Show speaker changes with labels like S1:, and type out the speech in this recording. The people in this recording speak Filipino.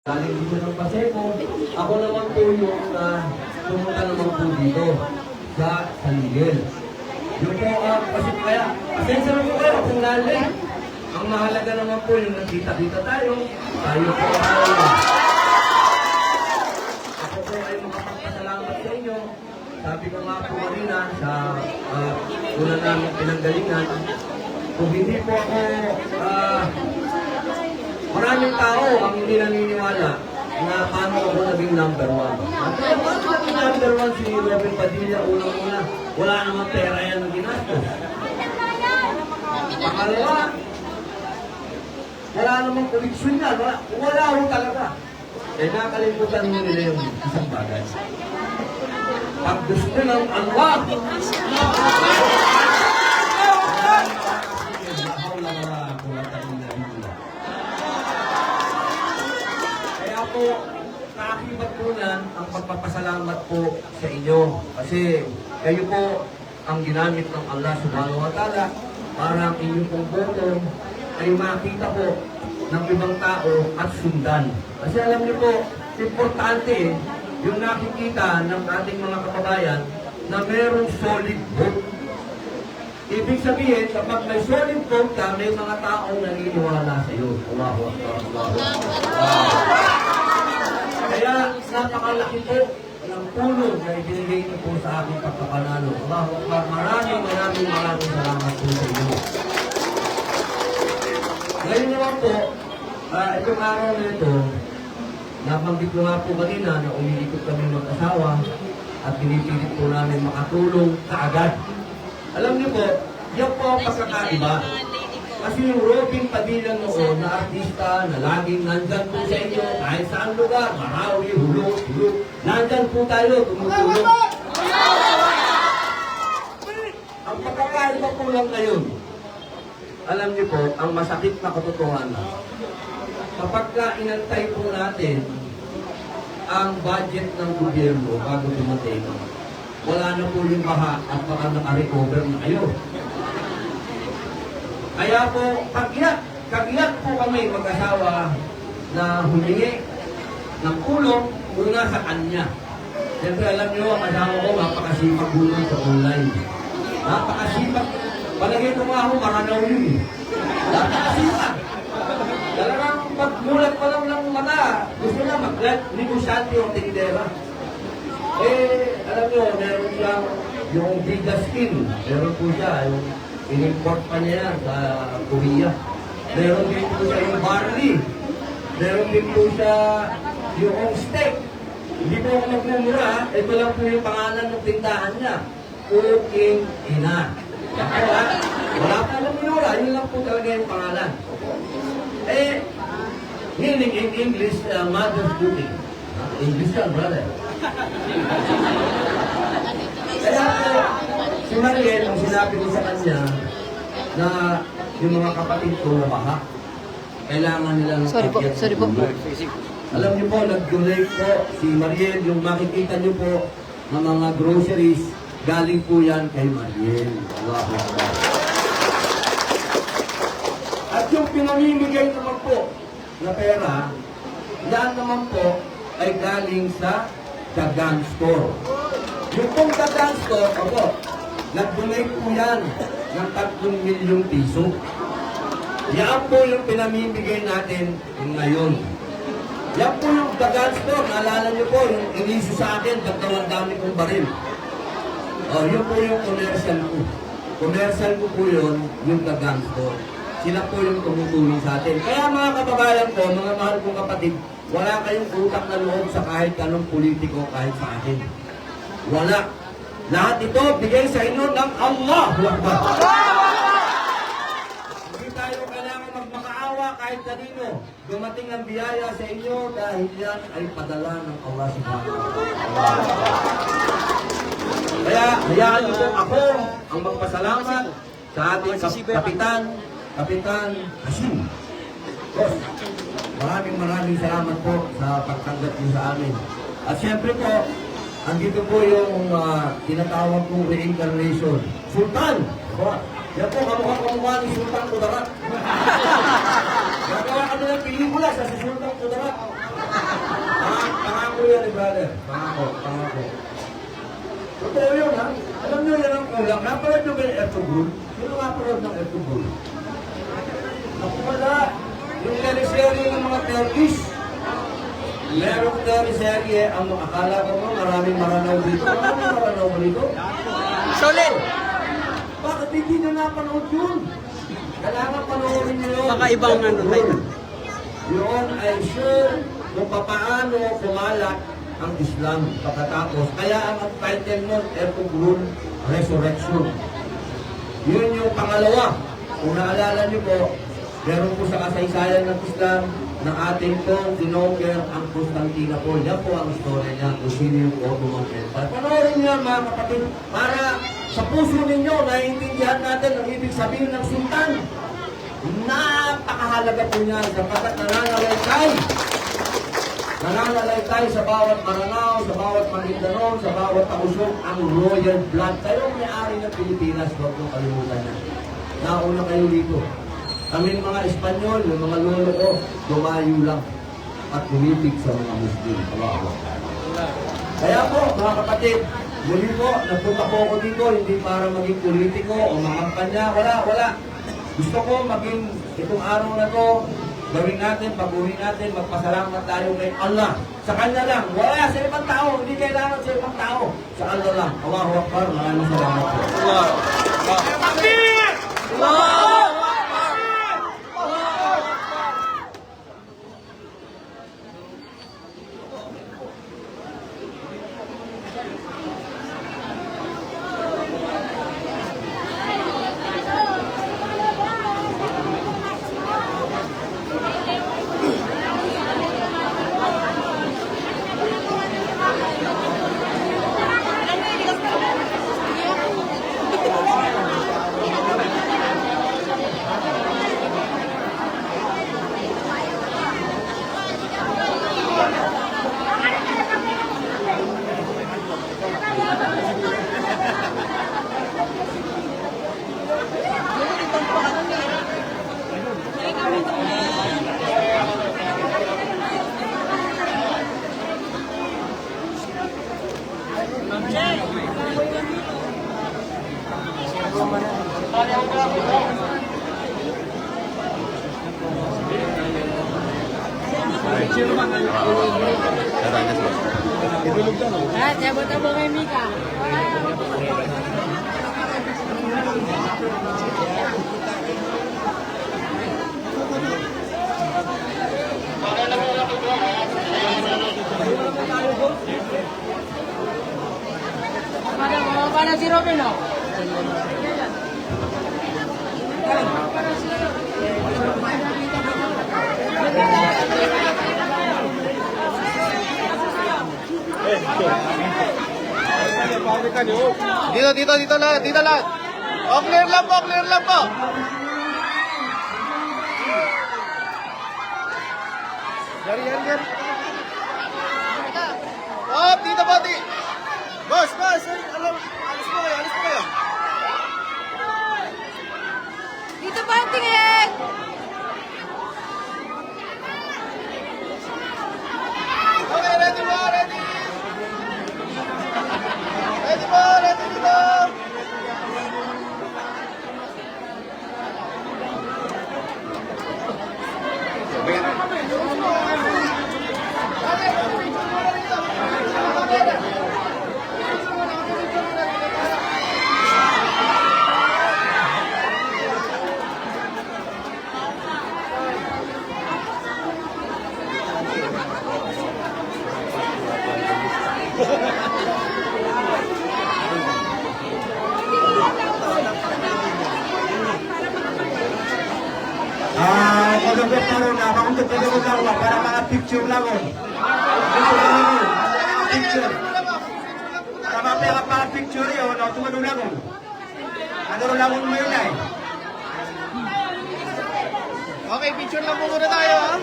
S1: Galing dito ng Paseco. Ako naman po yung pumunta naman po dito sa San Miguel. Yung po, kasi kaya, pasensya na po kayo kung lalim. Ang mahalaga naman po yung nagkita-kita tayo. Tayo po ako po ay makapagpasalamat sa inyo. Sabi ko nga po kanina sa una namin pinanggalingan, kung hindi po ako maraming tao ang hindi naniniwala na paano ako naging number one. Number one si Robin Padilla, unang-una, wala namang pera yan ng ginastos. Pangalawa, wala namang koleksyon yan. Wala ho talaga. Eh nakalimutan mo nila yung isang bagay. Pag gusto ng Allah, po, kaakibat po yan ang pagpapasalamat po sa inyo. Kasi kayo po ang ginamit ng Allah subhanahu wa ta'ala para ang inyong pong boto ay makita po ng ibang tao at sundan. Kasi alam niyo po, importante yung nakikita ng ating mga kababayan na merong solid vote. Ibig sabihin, kapag may solid vote ka, may mga taong naniniwala sa iyo. Allahu Akbar, Allahu Akbar. Kaya napakalaki po ng tulong na ibinigay niyo po sa aking pagkapanalo. Allahu Akbar, maraming salamat po sa inyo. Ngayon naman po, itong araw na ito, nabanggit ko nga po kanina na umiikot kami mag-asawa at pinipilit po namin makatulong kaagad. Alam niyo po, yan po ang pagkakaiba. Kasi yung Robin Padilla noon na artista na laging nandyan po sa inyo, kahit saan lugar, Marawi, Hulog, nandyan po tayo, tumutulong. Ang pagkakaiba po lang ngayon, alam niyo po, ang masakit na katotohanan, kapag inantay po natin ang budget ng gobyerno bago dumating, wala na po yung baha at baka naka-recover na kayo. Kaya po, kagiyak po kami mag-asawa na humingi ng tulong muna sa kanya. Siyempre alam nyo, ang asawa ko, mapakasipag gulong sa online. Napakasipag. Palagay ko nga ako, maranaw yun eh. Napakasipag. Talagang pagmulat pa lang ng mata, gusto na mag-negosyante o tindera. Eh, alam nyo, meron siyang yung Giga Skin. Meron po siya, yung in-import pa niya yan sa Korea. Meron din po siya yung barley. Meron din po siya yung steak. Hindi po ako magmumura. Ito lang po yung pangalan ng tindahan niya. Cooking Ina. Wala po magmumura. Yun lang po talaga yung pangalan. Eh, meaning in English, mother's cooking. English yan, brother. Kaya po, si Mariel, ang sinabi ko sa kanya na yung mga kapatid ko na baha, kailangan nilang
S2: Sorry po.
S1: Alam niyo po, nag-donate po si Mariel, yung makikita niyo po ng mga groceries, galing po yan kay Mariel. Allahu Akbar. At yung pinamimigay naman po na pera, yan naman po ay galing sa Dagang Store. Yung pong Dagang Store, nag-donate po yan ng 3 milyong piso. Yan po yung pinamimigay natin ngayon. Yan po yung Dagang Store. Naalala niyo po, yung inisyo sa akin, ang dami kong baril. Yun po yung commercial ko. Commercial ko po yun, yung Dagang Store. Sila po yung tumutulong sa atin. Kaya mga kababayan ko, mga mahal kong kapatid, wala kayong utak na loob sa kahit anong politiko, kahit sa akin. Wala. Lahat ito, bigay sa inyo ng Allah. Hindi tayo kailangan magmakaawa kahit kanino. Dumating ang biyaya sa inyo dahil yan ay padala ng Allah subhanahu wa ta'ala. Kaya, hayaan niyo po ako ang magpasalamat sa ating Kapitan Hasim. Boss, maraming salamat po sa pagtanggap niyo sa amin. At siyempre po, andito po yung tinatawag kong reincarnation. Sultan! Yan po, kamukha ni Sultan Kudarat. Gagawa kami ng pelikula sa si Sultan Kudarat. brother. Pangako. Totoo yun, ha? Alam nyo yan ang kulang. Napanood nyo ba yung Ertugrul? Sino napanood ng Ertugrul? Naku, wala. Yung teleserye ng mga Turkish. Merong teleserye, ang akala ko mo, maraming maranaw dito. Maraming maranaw mo dito?
S2: Solid!
S1: Bakit hindi nyo napanood yun? Kailangan panoorin nyo yun.
S2: Baka ibang ano na yun.
S1: Yun ay sure kung paano kumalat ang Islam pagkatapos. Kaya ang title nun, Ertugrul Resurrection. Yun yung pangalawa. Kung naalala nyo po, meron po sa kasaysayan ng Islam na ating pong dinogger ang Constantinople. Yan po ang story niya kung sino yung Ottoman Empire. Panoorin niyo mga kapatid para sa puso ninyo naiintindihan natin ang ibig sabihin ng sultan. Napakahalaga po niya sapagkat nananalaykay sa bawat Maranao, sa bawat Maguindanao, sa bawat Tausog ang royal blood. Kayo ang may-ari ng Pilipinas, huwag mong kalimutan na. Nauna kayo dito. Kaming mga Espanyol, yung mga lolo ko, dumayo lang at umibig sa mga Muslim. Kaya po, mga kapatid, muli po, nagpunta po ako dito, hindi para maging politiko o makampanya, wala. Gusto ko maging itong araw na to, gawin natin, pag-uwi natin, magpasalamat tayo kay Allah. Sa Kanya lang, wala sa ibang tao, hindi kailangan sa ibang tao. Sa Allah lang. Allahu Akbar, maraming salamat po.
S3: Jabot mo kay Mika. Para si Robin, no?
S2: Dito lahat. O, clear lang po. Yari. Oh, dito po, Boss, alis po kayo.
S3: Dito ba ang tingin?
S2: Okay, ready po. Ready dito.
S1: Pagkakot na rin na, makuntot na rin lang para mga picture lang o. Picture. Sama mga picture yun, o tumano lang o. Ano rin lang mo yun ay.
S2: Okay, picture lang po muna tayo, ha?